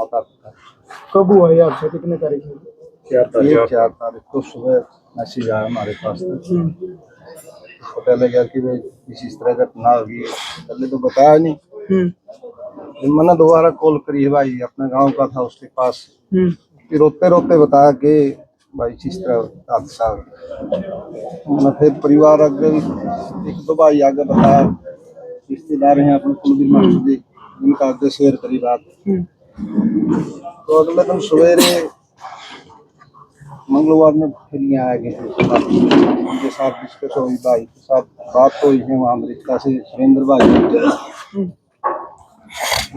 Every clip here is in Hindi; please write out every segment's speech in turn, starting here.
माता पिता। कब हुआ ये हादसा, कितने तारीख में? 4 तारीख को सुबह मैसेज आया हमारे पास। तो पहले क्या कि भाई इस तरह घटना होगी, पहले तो बताया नहीं। मैंने दोबारा कॉल करी है, भाई अपने गांव का था उसके पास। फिर रोते रोते बताया कि भाई इस तरह हादसा। मैंने फिर परिवार आगे एक दो भाई आगे बताया, रिश्तेदार हैं अपने कुलबीर मास्टर जी, उनका आगे शेयर करी बात। तो अगले दिन सवेरे मंगलवार में फिर यहाँ आ गए उनके साथ डिस्कस हुई, भाई के साथ बात हुई है वहाँ अमेरिका से सुरेंद्र भाई।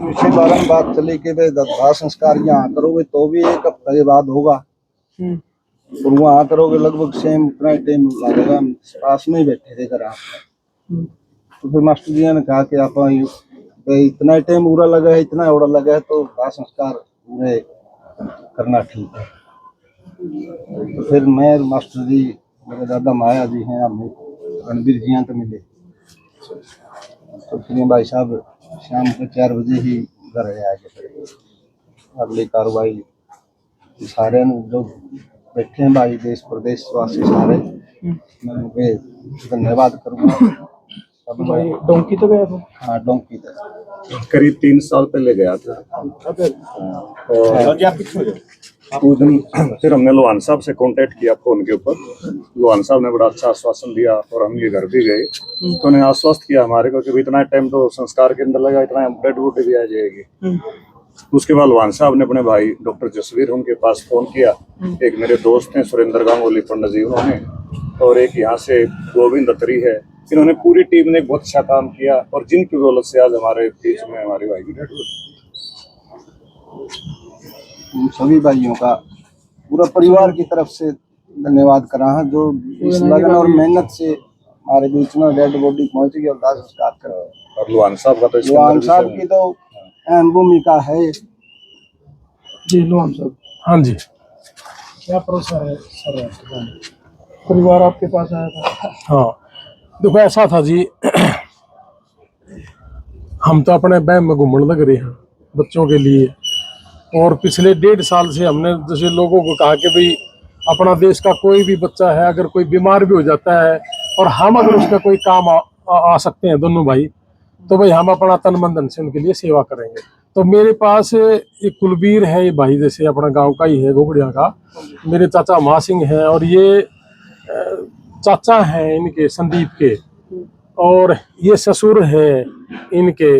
उसके बारे में बात चली कि भाई दाह संस्कार यहाँ करोगे तो भी 1 हफ्ते के बाद होगा, और वहाँ करोगे लगभग सेम उतना ही टाइम लगेगा। पास में ही बैठे थे घर आप। तो फिर मास्टर जी ने कहा कि आप इतना टाइम पूरा लगा है, इतना ओड़ा लगा है, तो दाह संस्कार पूरे करना ठीक है। तो फिर मैं मास्टर जी, मेरे दादा माया जी हैं, हमें रणबीर जी हैं तो मिले। तो फिर भाई साहब शाम को 4 बजे ही घर आ गए। अगली कार्रवाई सारे जो बैठे हैं भाई देश प्रदेश वासी सारे, मैं उनके धन्यवाद करूँगा। भाई डोंकी तो गया था? हाँ डोंकी था, करीब 3 साल पहले गया था। उस दिन फिर हमने लोहान साहब से कांटेक्ट किया फोन के ऊपर। लोहान साहब ने बड़ा अच्छा आश्वासन दिया और हम ये घर भी गए तो उन्हें आश्वस्त किया हमारे को कि इतना टाइम तो संस्कार के अंदर लगा, इतना डेड बॉडी भी आ जाएगी। उसके बाद लोहान साहब ने अपने भाई डॉक्टर जसवीर उनके पास फोन किया। एक मेरे दोस्त हैं सुरेंद्र गांगुली पंडित जी, उन्होंने, और एक यहाँ से गोविंद अत्री है। इन्होंने पूरी टीम ने बहुत अच्छा काम किया और जिनकी बदौलत से आज हमारे बीच में हमारे भाई की डेड बॉडी। सभी भाइयों का पूरा परिवार की तरफ से धन्यवाद करा है, जो इस लगन और मेहनत से हमारे बीच में डेड बॉडी पहुंच गई और दाह संस्कार करा। और लोहान साहब का तो लोहान साहब की तो अहम भूमिका है जी। लोहान साहब, हाँ जी, क्या प्रोसेस है सर? परिवार आपके पास आया था? हाँ देखो ऐसा था जी, हम तो अपने बहन में घूमने लग रहे हैं बच्चों के लिए, और पिछले 1.5 साल से हमने जैसे लोगों को कहा कि भाई अपना देश का कोई भी बच्चा है अगर कोई बीमार भी हो जाता है और हम अगर उसका कोई काम आ सकते हैं दोनों भाई, तो भाई हम अपना तन मन धन से उनके लिए सेवा करेंगे। तो मेरे पास एक कुलबीर है, ये भाई जैसे अपना गांव का ही है, घोगड़िया का, मेरे चाचा महासिंह हैं, और ये चाचा हैं इनके संदीप के, और ये ससुर है इनके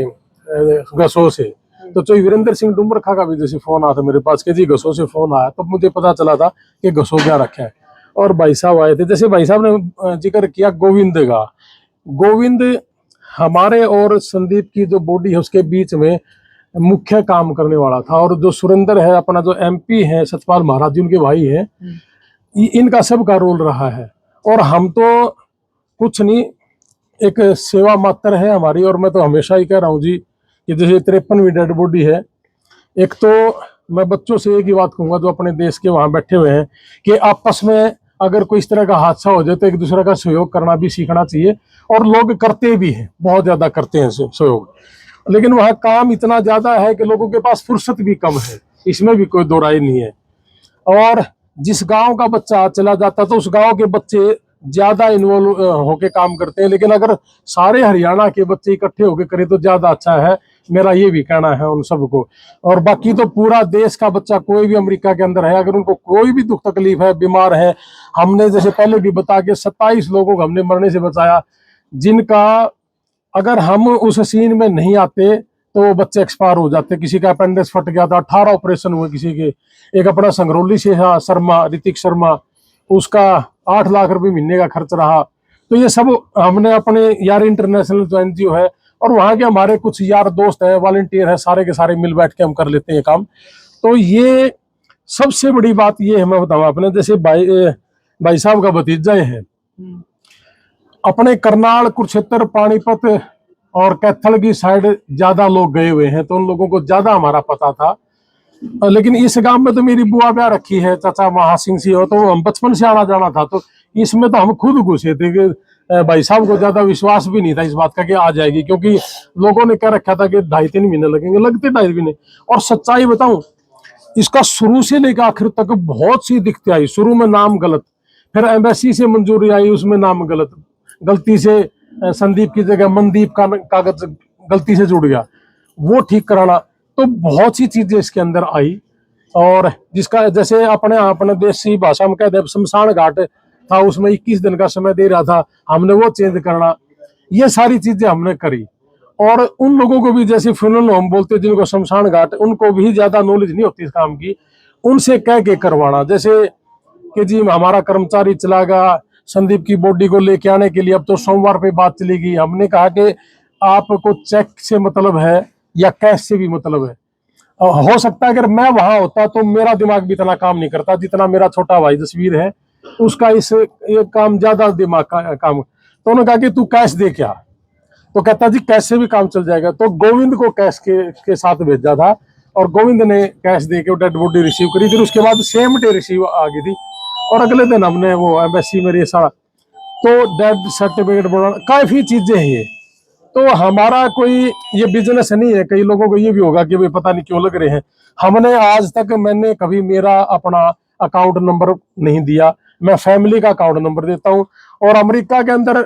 गसो से। तो जो वीरेंद्र सिंह डुमरखा का भी जैसे फोन आया था मेरे पास कि जी गसो से फोन आया, तब मुझे पता चला था कि गसो क्या रखा है। और भाई साहब आए थे, जैसे भाई साहब ने जिक्र किया गोविंद का, गोविंद हमारे और संदीप की जो बॉडी है उसके बीच में मुख्य काम करने वाला था। और जो सुरेंद्र है अपना जो MP है सतपाल महाराज जी, उनके भाई हैं, इनका सबका रोल रहा है। और हम तो कुछ नहीं, एक सेवा मात्र है हमारी। और मैं तो हमेशा ही कह रहा हूँ जी कि जैसे 53वीं डेड बॉडी है, एक तो मैं बच्चों से एक ही बात कहूँगा जो अपने देश के वहाँ बैठे हुए हैं कि आपस में अगर कोई इस तरह का हादसा हो जाए तो एक दूसरे का सहयोग करना भी सीखना चाहिए। और लोग करते भी हैं, बहुत ज्यादा करते हैं सहयोग, लेकिन वहाँ काम इतना ज्यादा है कि लोगों के पास फुर्सत भी कम है, इसमें भी कोई दो राय नहीं है। और जिस गांव का बच्चा चला जाता तो उस गांव के बच्चे ज्यादा इन्वॉल्व होके काम करते हैं, लेकिन अगर सारे हरियाणा के बच्चे इकट्ठे होके करें तो ज्यादा अच्छा है, मेरा ये भी कहना है उन सबको। और बाकी तो पूरा देश का बच्चा कोई भी अमेरिका के अंदर है, अगर उनको कोई भी दुख तकलीफ है, बीमार है, हमने जैसे पहले भी बता के 27 लोगों को हमने मरने से बचाया, जिनका अगर हम उस सीन में नहीं आते तो वो बच्चे एक्सपायर हो जाते। किसी का अपेंडिक्स फट गया था, 18 ऑपरेशन हुए किसी के। एक अपना संगरौली से शर्मा, ऋतिक शर्मा, उसका 8 लाख रुपए महीने का खर्च रहा। तो ये सब हमने अपने यार इंटरनेशनल जो NGO है और वहाँ के हमारे कुछ यार दोस्त है, वॉलंटियर है, सारे के सारे मिल बैठ के हम कर लेते हैं काम। तो ये सबसे बड़ी बात ये है, मैं बताऊँ अपने जैसे भाई साहब का भतीजा है, अपने करनाल, कुरुक्षेत्र, पानीपत और कैथल की साइड ज्यादा लोग गए हुए हैं, तो उन लोगों को ज्यादा हमारा पता था। लेकिन इस गांव में तो मेरी बुआ ब्याह रखी है, चाचा महासिंह सी हो, तो हम बचपन से आना जाना था, तो इसमें तो हम खुद घुसे थे कि भाई साहब को ज्यादा विश्वास भी नहीं था इस बात का कि आ जाएगी, क्योंकि लोगों ने कह रखा था कि 2.5-3 महीने लगेंगे, लगते 2.5 महीने। और सच्चाई बताऊं इसका शुरू से लेकर आखिर तक बहुत सी दिक्कतें आई। शुरू में नाम गलत, फिर एम्बेसी से मंजूरी आई, उसमें नाम गलत, गलती से संदीप की जगह मनदीप का कागज गलती से जुड़ गया, वो ठीक कराना। तो बहुत सी चीजें इसके अंदर आई। और जिसका जैसे अपने देसी भाषा में कहते हैं शमशान घाट था, उसमें 21 दिन का समय दे रहा था, हमने वो चेंज करना। ये सारी चीजें हमने करी। और उन लोगों को भी जैसे फ्यूनरल होम बोलते जिनको शमशान घाट, उनको भी ज्यादा नॉलेज नहीं होती इस काम की, उनसे कह के करवाना। जैसे कि जी हमारा कर्मचारी चला गया, संदीप की बॉडी को लेके आने के लिए अब तो सोमवार पे बात चलेगी। हमने कहा कि आपको चेक से मतलब है या कैश से भी मतलब है। हो सकता है अगर मैं वहां होता तो मेरा दिमाग भी इतना काम नहीं करता जितना मेरा छोटा भाई जसवीर है, उसका ये काम ज्यादा दिमाग का काम। तो उन्होंने कहा कि तू कैश दे क्या, तो कहता जी कैश से भी काम चल जाएगा। तो गोविंद को कैश के साथ भेजा था और गोविंद ने कैश दे के डेड बॉडी रिसीव करी। फिर उसके बाद सेम डे रिसीव आ गई थी और अगले दिन हमने वो एम्बेसी में ये सारा तो डेड सर्टिफिकेट बनाना, काफी चीजें हैं ये। तो हमारा कोई ये बिजनेस नहीं है। कई लोगों को ये भी होगा कि भाई पता नहीं क्यों लग रहे हैं। हमने आज तक मैंने कभी मेरा अपना अकाउंट नंबर नहीं दिया, मैं फैमिली का अकाउंट नंबर देता हूँ। और अमेरिका के अंदर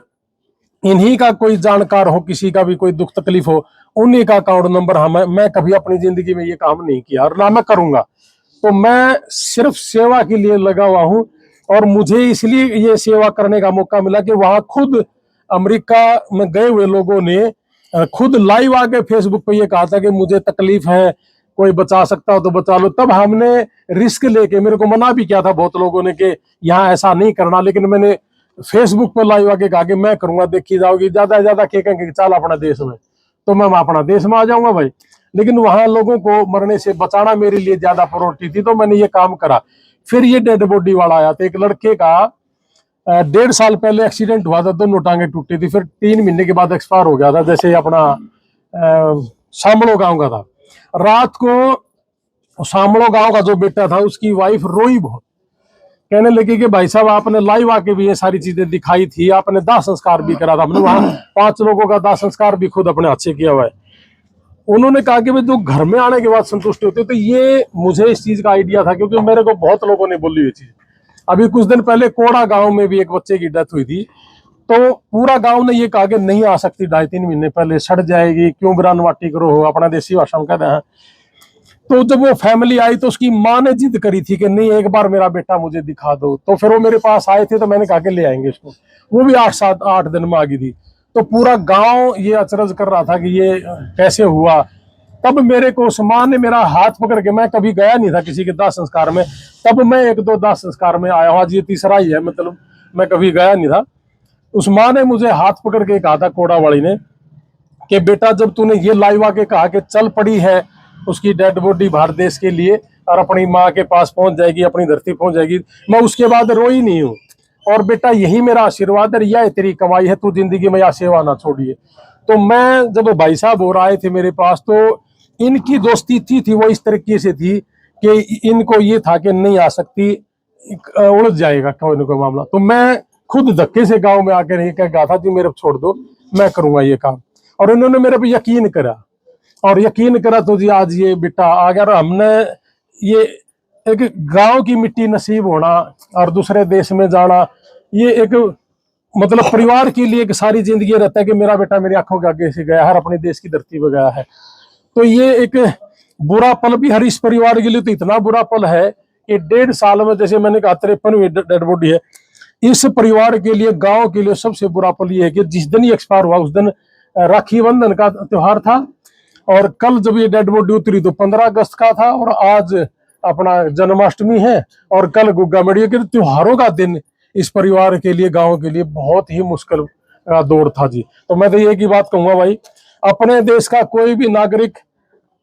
इन्हीं का कोई जानकार हो, किसी का भी कोई दुख तकलीफ हो, उन्हीं का अकाउंट नंबर मैं कभी अपनी जिंदगी में ये काम नहीं किया और ना मैं करूंगा। तो मैं सिर्फ सेवा के लिए लगा हुआ हूँ। और मुझे इसलिए ये सेवा करने का मौका मिला कि वहां खुद अमेरिका में गए हुए लोगों ने खुद लाइव आके फेसबुक पे ये कहा था कि मुझे तकलीफ है, कोई बचा सकता हो तो बचा लो। तब हमने रिस्क लेके, मेरे को मना भी किया था बहुत लोगों ने कि यहाँ ऐसा नहीं करना, लेकिन मैंने फेसबुक पे लाइव आके कहा कि मैं करूंगा, देखी जाओगी। ज्यादा से ज्यादा कहेंगे चल अपना देश में, तो मैं अपना देश में आ जाऊंगा भाई। लेकिन वहां लोगों को मरने से बचाना मेरे लिए ज्यादा प्रायोरिटी थी, तो मैंने ये काम करा। फिर ये डेड बॉडी वाला आया था, एक लड़के का 1.5 साल पहले एक्सीडेंट हुआ था, दोनों टांगे टूटी थी, फिर 3 महीने के बाद एक्सपायर हो गया था। जैसे अपना सामड़ो गांव का था। रात को सामड़ो गांव का जो बेटा था उसकी वाइफ रोई बहुत, कहने लगी कि भाई साहब आपने लाइव आके भी ये सारी चीजें दिखाई थी, आपने दाह संस्कार भी करा था। हमने वहां 5 लोगों का दाह संस्कार भी खुद अपने हाथ से किया हुआ है। उन्होंने कहा कि भाई जो घर में आने के बाद संतुष्टि होती है, तो ये मुझे इस चीज का आइडिया था क्योंकि मेरे को बहुत लोगों ने बोली हुई चीज। अभी कुछ दिन पहले कोड़ा गांव में भी एक बच्चे की डेथ हुई थी, तो पूरा गांव ने ये कहा कि नहीं आ सकती, 2.5-3 महीने पहले सड़ जाएगी, क्यों बरानवाटी करो, अपना देसी भाषा में कहते हैं। तो जब वो फैमिली आई तो उसकी माँ ने जिद करी थी कि नहीं एक बार मेरा बेटा मुझे दिखा दो। तो फिर वो मेरे पास आए थे, तो मैंने कहा कि ले आएंगे इसको। वो भी 8 दिन में आ गई थी। तो पूरा गांव ये अचरज कर रहा था कि ये कैसे हुआ। तब मेरे को उस माँ ने मेरा हाथ पकड़ के, मैं कभी गया नहीं था किसी के दाह संस्कार में, तब मैं 1-2 दाह संस्कार में आया हूँ, आज ये तीसरा ही है, मतलब मैं कभी गया नहीं था। उस माँ ने मुझे हाथ पकड़ के कहा था, कोड़ा वाली ने, कि बेटा जब तूने ये लाइव आके कहा कि चल पड़ी है उसकी डेड बॉडी बाहर देश के लिए और अपनी माँ के पास पहुंच जाएगी, अपनी धरती पहुंच जाएगी, मैं उसके बाद रोई नहीं हूँ। और बेटा यही मेरा आशीर्वाद है, यह तेरी कमाई है, तू जिंदगी में यह सेवा ना छोड़िए। तो मैं जब भाई साहब और आए थे मेरे पास, तो इनकी जो स्थिति थी वो इस तरीके से थी कि इनको ये था कि नहीं आ सकती, उलझ जाएगा कोई ना कोई मामला। तो मैं खुद धक्के से गांव में आकर नहीं कहा था कि मेरे छोड़ दो, मैं करूंगा ये काम। और इन्होंने मेरे पे यकीन करा, और यकीन करा तो जी आज ये बेटा आ गया। और हमने ये एक गांव की मिट्टी नसीब होना और दूसरे देश में जाना, ये एक मतलब परिवार के लिए एक सारी जिंदगी रहता है कि मेरा बेटा मेरी आंखों के आगे से गया, हर अपने देश की धरती पर गया है। तो ये एक बुरा पल भी हर इस परिवार के लिए तो इतना बुरा पल है कि 1.5 साल में, जैसे मैंने कहा 53वीं डेड बॉडी है, इस परिवार के लिए, गांव के लिए सबसे बुरा पल ये है कि जिस दिन ये एक्सपायर हुआ उस दिन राखी बंधन का त्योहार था। और कल जब ये डेड बॉडी उतरी तो 15 अगस्त का था, और आज अपना जन्माष्टमी है, और कल गुग्गा मेड़िया के त्योहारों का दिन इस परिवार के लिए, गांव के लिए बहुत ही मुश्किल दौर था जी। तो मैं तो एक ही बात कहूंगा भाई, अपने देश का कोई भी नागरिक,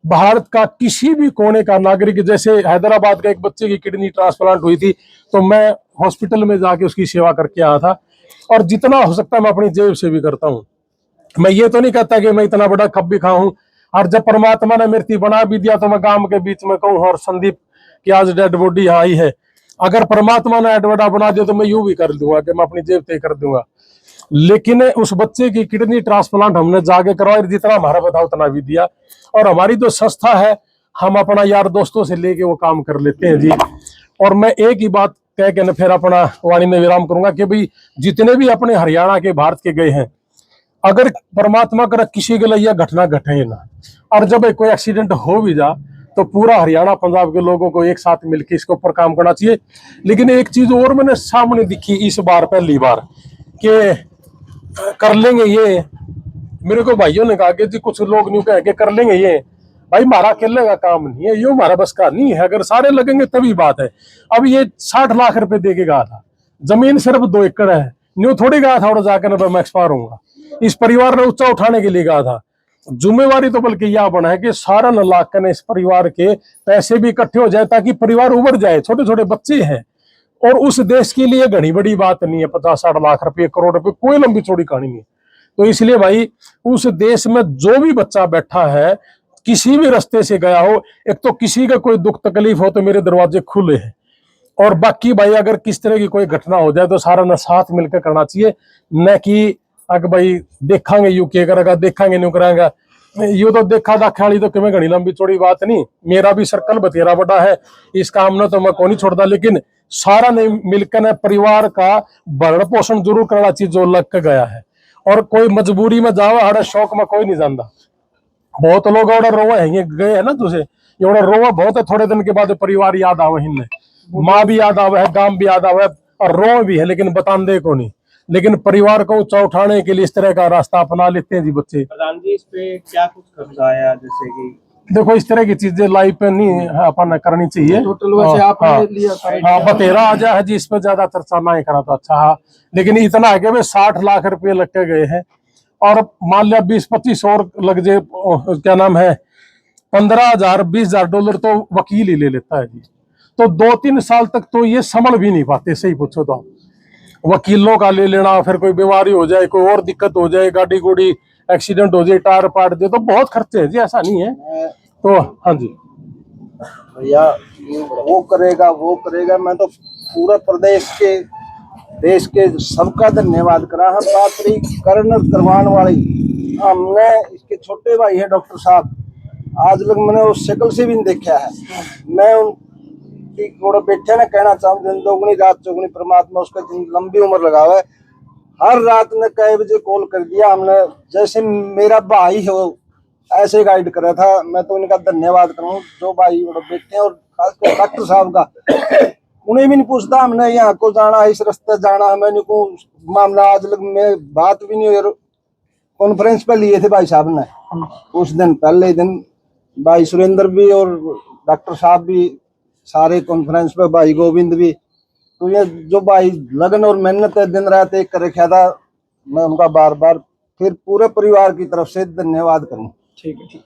भारत का किसी भी कोने का नागरिक, जैसे हैदराबाद का एक बच्चे की किडनी ट्रांसप्लांट हुई थी, तो मैं हॉस्पिटल में जाके उसकी सेवा करके आया था। और जितना हो सकता है मैं अपनी जेब से भी करता हूँ। मैं ये तो नहीं कहता कि मैं इतना बड़ा खप भी खाऊं, और जब परमात्मा ने मृत्यु बना भी दिया तो मैं गांव के बीच में कहूँ और संदीप की आज डेड बॉडी यहाँ आई है, अगर परमात्मा ने एडवर्डा बना दिया तो मैं यूं भी कर दूंगा कि मैं अपनी जेब तय कर दूंगा। लेकिन उस बच्चे की किडनी ट्रांसप्लांट हमने जाके करवाया, जितना हमारा बताओ उतना भी दिया। और हमारी जो संस्था है, हम अपना यार दोस्तों से लेके वो काम कर लेते हैं जी। और मैं एक ही बात कह के न फिर अपना वाणी में विराम करूंगा कि भाई जितने भी अपने हरियाणा के भारत के गए हैं, अगर परमात्मा कर किसी के लिए यह घटना घटे ना, और जब कोई एक्सीडेंट हो भी जा तो पूरा हरियाणा पंजाब के लोगों को एक साथ मिलकर इसके ऊपर काम करना चाहिए। लेकिन एक चीज और मैंने सामने दिखी इस बार, पहली बार कि कर लेंगे ये, मेरे को भाइयों ने कहा कि जी कुछ लोग न्यू कह के कर लेंगे ये, भाई हमारा अकेले का काम नहीं है, ये हमारा बस का नहीं है, अगर सारे लगेंगे तभी बात है। अब ये 60 लाख रुपए दे के गया था, जमीन सिर्फ 2 एकड़ है, न्यू थोड़ी गया था और जाकर मैं एक्सपायर होऊंगा। इस परिवार ने ऊंचा उठाने के लिए गया था। जिम्मेवारी तो बल्कि यह बना है कि सारा नालायक इस परिवार के पैसे भी इकट्ठे हो जाए ताकि परिवार उभर जाए, छोटे छोटे बच्चे हैं। और उस देश के लिए घनी बड़ी बात नहीं है 50-60 लाख रुपए, करोड़ रुपए, कोई लंबी चौड़ी कहानी नहीं। तो इसलिए भाई उस देश में जो भी बच्चा बैठा है, किसी भी रास्ते से गया हो, एक तो किसी का कोई दुख तकलीफ हो तो मेरे दरवाजे खुले हैं। और बाकी भाई अगर किस तरह की कोई घटना हो जाए तो सारा न साथ मिलकर करना चाहिए, न कि अगर भाई देखांगे यू के करेगा, देखांगे न्यू कराएगा। यू तो देखा दाखा वाली तो कि घनी लंबी चौड़ी बात नहीं, मेरा भी सर्कल बतेरा बड़ा है, इस काम ने तो मैं को नहीं छोड़ता। लेकिन सारा ने मिलकर न परिवार का भरण पोषण जरूर करना चाहिए जो लग के गया है। और कोई मजबूरी में जावा, हमारे शौक में कोई नहीं जाता। बहुत लोग और रोवा है गए है ना, तुझे ये रोवा बहुत है, थोड़े दिन के बाद परिवार याद आवे, हिन्ने माँ भी याद आवे है, गांव भी याद आवे है, और रो भी है, लेकिन बतांदे को नहीं। लेकिन परिवार को ऊंचा उठाने के लिए इस तरह का रास्ता अपना लेते हैं जी बच्चे। प्रधान जी, इस पे क्या कुछ खर्चा आया, जैसे कि देखो इस तरह की चीजें लाइफ पे नहीं अपन करनी चाहिए। टोटल वैसे आपने लिया था हाँ बतेरा आ जाए जी, इस पे ज्यादा चर्चा नहीं करा तो अच्छा है। लेकिन इतना है कि भाई 60 लाख रुपए लग के गए हैं, और मान लिया 20-25 और लग जाए, क्या नाम है, 15,000 $20,000 तो वकील ही ले लेता है जी। तो 2-3 साल तक तो ये संभल भी नहीं पाते, सही पूछो तो। वकीलों का ले लेना, फिर कोई बीमारी हो जाए, कोई और दिक्कत हो जाए, गाड़ी गुड़ी एक्सीडेंट हो जाए, टायर पाट दे, तो बहुत खर्चे हैं जी, ऐसा नहीं है। तो हाँ जी भैया वो करेगा, मैं तो पूरा प्रदेश के देश के सबका धन्यवाद करा। हम बात रही करवाने वाली, हमने इसके छोटे भाई है डॉक्टर साहब, आज लग मैंने उस शक्ल से भी नहीं देखा है। मैं उनकी थोड़ा बैठे ना कहना चाहूँ, दिन दोगुनी रात चौगुनी, परमात्मा उसका लंबी उम्र लगावे। हर रात ने कई बजे कॉल कर दिया, हमने जैसे मेरा भाई हो ऐसे गाइड करा था। मैं तो उनका धन्यवाद करूँ जो भाई बैठे हैं, और खासकर डॉक्टर साहब का, उन्हें भी नहीं पूछता हमने यहाँ को जाना है, इस रास्ते जाना है, मैंने को मामला आज लग में बात भी नहीं हुई। कॉन्फ्रेंस पे लिए थे भाई साहब ने उस दिन, पहले दिन भाई सुरेंद्र भी और डॉक्टर साहब भी सारे कॉन्फ्रेंस पे, भाई गोविंद भी। तो ये जो भाई लगन और मेहनत दिन रात एक कर रखा था, मैं उनका बार बार फिर पूरे परिवार की तरफ से धन्यवाद करूँ। ठीक है।